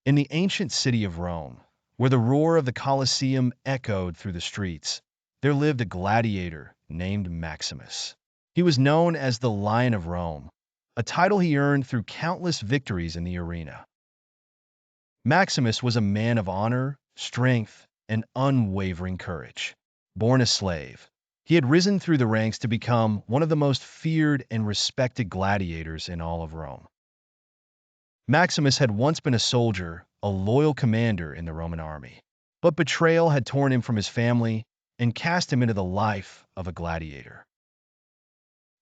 In the ancient city of Rome, where the roar of the Colosseum echoed through the streets, there lived a gladiator named Maximus. He was known as the Lion of Rome, a title he earned through countless victories in the arena. Maximus was a man of honor, strength, and unwavering courage. Born a slave, he had risen through the ranks to become one of the most feared and respected gladiators in all of Rome. Maximus had once been a soldier, a loyal commander in the Roman army. But betrayal had torn him from his family and cast him into the life of a gladiator.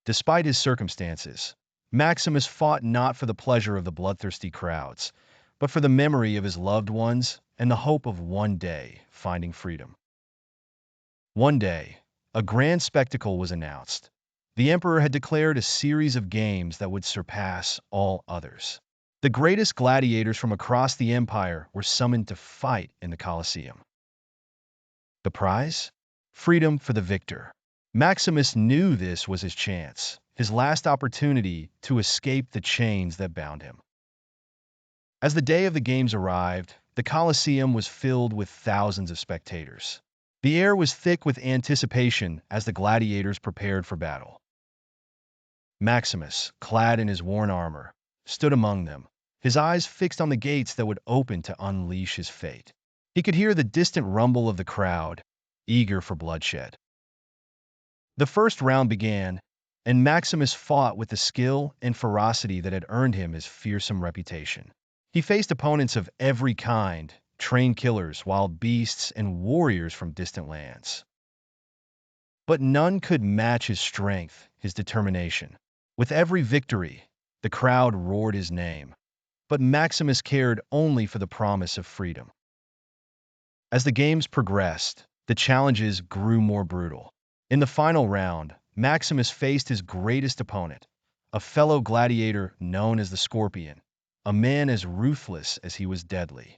Despite his circumstances, Maximus fought not for the pleasure of the bloodthirsty crowds, but for the memory of his loved ones and the hope of one day finding freedom. One day, a grand spectacle was announced. The emperor had declared a series of games that would surpass all others. The greatest gladiators from across the empire were summoned to fight in the Colosseum. The prize? Freedom for the victor. Maximus knew this was his chance, his last opportunity to escape the chains that bound him. As the day of the games arrived, the Colosseum was filled with thousands of spectators. The air was thick with anticipation as the gladiators prepared for battle. Maximus, clad in his worn armor, stood among them, his eyes fixed on the gates that would open to unleash his fate. He could hear the distant rumble of the crowd, eager for bloodshed. The first round began, and Maximus fought with the skill and ferocity that had earned him his fearsome reputation. He faced opponents of every kind, trained killers, wild beasts, and warriors from distant lands. But none could match his strength, his determination. With every victory, the crowd roared his name, but Maximus cared only for the promise of freedom. As the games progressed, the challenges grew more brutal. In the final round, Maximus faced his greatest opponent, a fellow gladiator known as the Scorpion, a man as ruthless as he was deadly.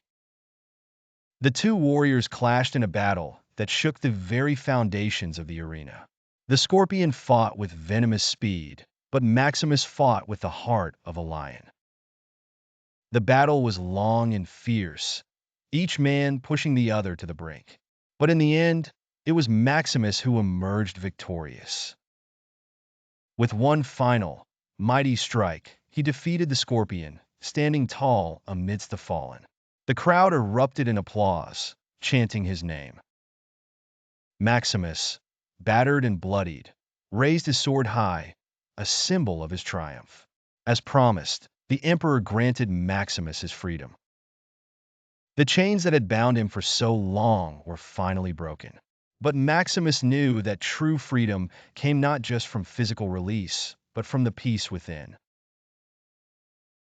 The two warriors clashed in a battle that shook the very foundations of the arena. The Scorpion fought with venomous speed, but Maximus fought with the heart of a lion. The battle was long and fierce, each man pushing the other to the brink. But in the end, it was Maximus who emerged victorious. With one final, mighty strike, he defeated the Scorpion, standing tall amidst the fallen. The crowd erupted in applause, chanting his name. Maximus, battered and bloodied, raised his sword high, a symbol of his triumph. As promised, the emperor granted Maximus his freedom. The chains that had bound him for so long were finally broken. But Maximus knew that true freedom came not just from physical release, but from the peace within.